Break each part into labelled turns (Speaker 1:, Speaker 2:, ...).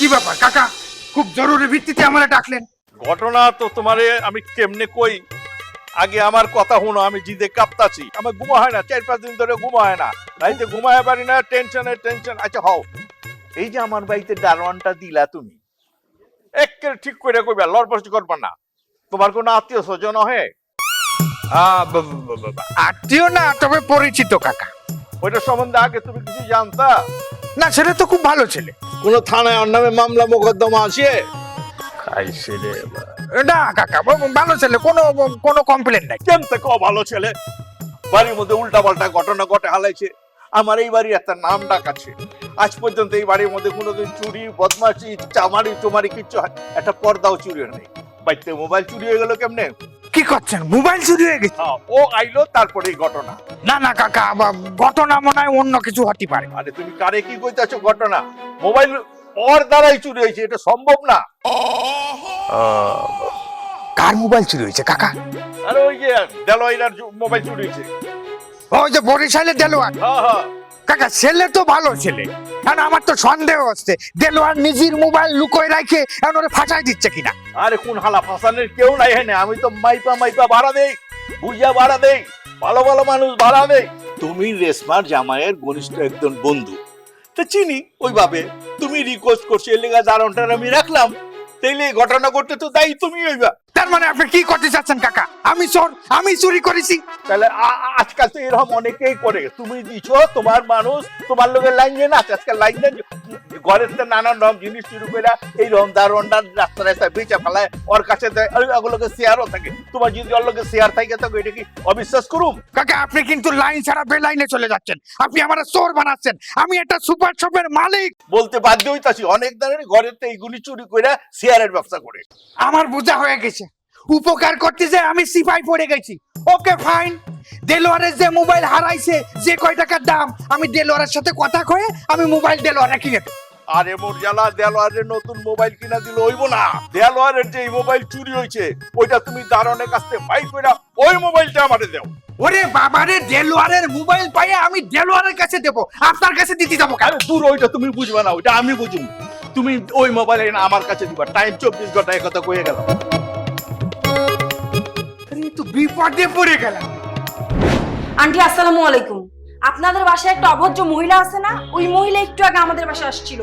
Speaker 1: কি ব্যাপার কাকা, খুব জরুরি ভিত্তিতে আমারে ডাকলেন?
Speaker 2: ঘটনা তো তোমারে আমি কেমনে কই, আগে আমার কথা শুনো। আমি জিদে কাঁপতাছি, আমার ঘুমা হয় না, 4-5 দিন ধরে ঘুমা হয় না, রাইতে ঘুমায় পারি না, টেনশন। আচ্ছা হও, এই যে আমার বাড়িতে দারোয়ানটা দিলা তুমি, একের ঠিক করে কইবা, লড়পড় করবা না। তোমার কোনো আত্মীয় স্বজন হয়?
Speaker 1: আত্মীয় না, তবে পরিচিত কাকা।
Speaker 2: ওইটা সম্বন্ধে আগে তুমি কিছু জানতা?
Speaker 1: না, ছেলে তো খুব ভালো ছেলে।
Speaker 2: কোন থানায় ওর নামে মামলা মোকদ্দমা আছে?
Speaker 1: না কাকা, ভালো ছেলে, কোনো কোনো কমপ্লেন নাই।
Speaker 2: কেমতে কো ভালো ছেলে? বাড়ির মধ্যে উল্টা পাল্টা ঘটনা ঘটে হালাইছে। আমার এই বাড়ির একটা নাম ডাক আছে। আজ পর্যন্ত এই বাড়ির মধ্যে কোনোদিন চুরি, বদমাশি, চামারি টুমারি কিচ্ছু হয়, একটা পর্দাও চুরি হয় নাই। বাড়িতে মোবাইল চুরি হয়ে গেল কেমনে?
Speaker 1: কি করছেন, মোবাইল চুরি হয়ে গেছে?
Speaker 2: ও আইলো তারপরে এই ঘটনা।
Speaker 1: না না কাকা, ঘটনা মনে হয় অন্য কিছু হতে পারে।
Speaker 2: আরে তুমি কারে কি কইতাছো? ঘটনা মোবাইল ওর দ্বারাই চুরি হয়েছে, এটা সম্ভব না।
Speaker 1: কার মোবাইল চুরি হয়েছে কাকা?
Speaker 2: আরে ওই যে দেলোয়ার মোবাইল চুরি হয়েছে।
Speaker 1: ওই যে বরিশালে দেলোয়ার।
Speaker 2: হ্যাঁ।
Speaker 1: কাকা ছেলে তো ভালো ছেলে, কারণ আমার তো সন্দেহ হচ্ছে দেলোয়ার নিজের মোবাইল লুকোয় রাখে এখন ওরে ফাঁসাই দিচ্ছে কিনা।
Speaker 2: আরে কোন হালা ফাঁসানোর কেউ নাই হ্যাঁ, আমি তো মাইপা ভাড়া দেই, বুঝা ভাড়া দেই, ভালো ভালো মানুষ ভাড়া দেই। তুমি রেশমার জামাইয়ের ঘনিষ্ঠ একজন বন্ধু, তো চিনি ওইভাবে। তুমি রিকোয়েস্ট করছো, এর লেগে দারণটা আমি রাখলাম, তাইলে এই ঘটনা করতে তো দায়ী তুমি হইবা।
Speaker 1: তার মানে আপনি কি করতে চাচ্ছেন কাকা? আমি চোর, আমি চুরি করেছি?
Speaker 2: তাহলে আজকাল তো এরকম অনেকেই করে। তুমি দিছো, তোমার মানুষ, তোমার লোকের লাইন দিয়ে না, আজকাল লাইন দেন ঘরের তো নানান রকম জিনিস শুরু করে এই রকম দারোয়ানটা রাস্তা রাস্তায় বেচা ফেলায়, ওর কাছে দেয়, ওগুলোকে শেয়ারও থাকে। তোমার যদি ওর লোকের শেয়ার থাকে তো এটা কি অবিশ্বাস করুম?
Speaker 1: কাকা আপনি কিন্তু লাইন ছাড়া বেলাইনে চলে যাচ্ছেন, আপনি আমার চোর বানাচ্ছেন। আমি একটা সুপার শপের মালিক।
Speaker 2: বলতে বাধ্য হইতাছি, অনেক ধরনের ঘরের তো এইগুলি চুরি করে শেয়ারের ব্যবসা করে।
Speaker 1: আমার বোঝা হয়ে গেছে, উপকার করতে যে আমি সিপাই পড়ে গেছি। ওকে ফাইন, দেলোয়ারের যে মোবাইল হারাইছে, যে কয় টাকার দাম, আমি দেলোয়ারের সাথে কথা কয়ে আমি মোবাইল দেলোয়ারে কিনে দেব।
Speaker 2: আরে মোর জ্বালা, দেলোয়ারের নতুন মোবাইল কিনা দিল হইব না। দেলোয়ারের যে মোবাইল চুরি হয়েছে ওইটা তুমি দারোয়ানের কাছ থেকে ফাইট করে ওই মোবাইলটা আমারে দাও।
Speaker 1: ওরে বাবারে, দেলোয়ারের মোবাইল পাইয়ে আমি দেলোয়ারের কাছে দেব, আপনার কাছে দিতে যাবো কেন?
Speaker 2: আরে দূর, ওইটা তুমি বুঝবা না, ওইটা আমি বুঝুম। তুমি ওই মোবাইল এনে আমার কাছে দিবা, টাইম 24 ঘন্টা, একথা কয়ে গেল।
Speaker 1: তো বিপদে পড়ে গেলাম।
Speaker 3: আন্টি আসসালামু আলাইকুম। আপনাদের বাসায় একটা অভদ্র মহিলা আছে না, ওই মহিলা একটু আগে আমাদের বাসায় আসছিল।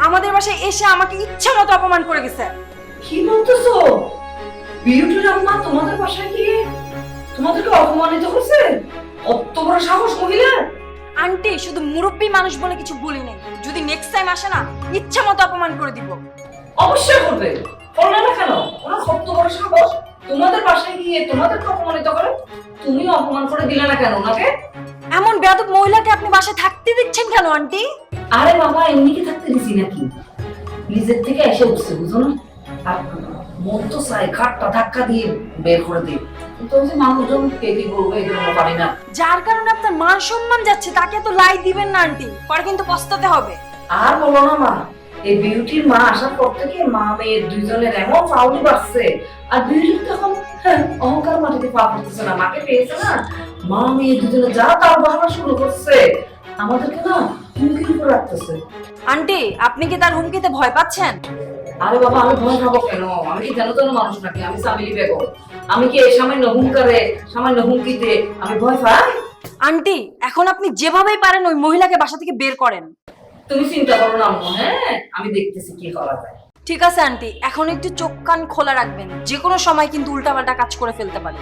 Speaker 3: আমাদের বাসায় এসে আমাকে ইচ্ছা মতো অপমান করে গেছে।
Speaker 4: কি বলতেছো? বিউটির আম্মা তোমাদের বাসায় গিয়ে তোমাদেরকে অপমানিত করছে? অত বড় সাহস মহিলা!
Speaker 3: আন্টি শুধু মুরব্বী মানুষ বলে কিছু বলি নাই, যদি নেক্সট টাইম আসে না ইচ্ছা মতো অপমান করে দিব।
Speaker 4: অবশ্যই করবে, করলে না কেন? ওনার কত বড় সাহস তোমাদের বাসায় গিয়ে তোমাদেরকে অপমানিত করে? তুমি অপমান করে দিলে না কেন ওনাকে?
Speaker 3: এমন বেয়াদব মহিলাকে আপনি বাসায় থাকতে দিচ্ছেন কেন আন্টি?
Speaker 4: আরে বাবা, এমনি কি থাকতে দিছি নাকি? নিজের থেকে এসে উঠছে, বুঝো না? আর মন তো চাই খাটটা ধাক্কা দিয়ে বের করে দিই, কিন্তু ওই যে মানুষজন কে কি বলবে এগুলো পারি না।
Speaker 3: যার কারণে আপনার মান সম্মান যাচ্ছে, তাকে এত লাই দিবেন না আন্টি, পরে কিন্তু পস্তাতে হবে।
Speaker 4: আর বলো না মা, এই বিউটির মা আসার পর থেকে মা মেয়ের দুইজনের এমন ফাউলি বাড়ছে। আর বিউটি তখন অহংকার মাটিতে পা পড়তেছে না, মাকে পেয়েছে না, মা মেয়ে দুজনে যা তার বাহানা শুরু করছে, আমাদেরকে না হুমকির উপর রাখতেছে।
Speaker 3: আন্টি আপনি কি তার হুমকিতে ভয় পাচ্ছেন?
Speaker 4: আরে বাবা, আমি ভয় খাবো কেন? আমি কি জানো তো মানুষ নাকি? আমি সামিলি বেগম। আমি কি এই সামান্য হুঙ্কারে, সামান্য হুমকিতে আমি ভয় পাই?
Speaker 3: আন্টি এখন আপনি যেভাবেই পারেন ওই মহিলাকে বাসা থেকে বের করেন।
Speaker 4: তুমি চিন্তা করো না আম্মু, হ্যাঁ আমি দেখতেছি কি করা যায়।
Speaker 3: ঠিক আছে আন্টি, এখন একটু চোখ কান খোলা রাখবেন, যে কোনো সময় কিন্তু উল্টাপাল্টা কাজ করে ফেলতে পারে।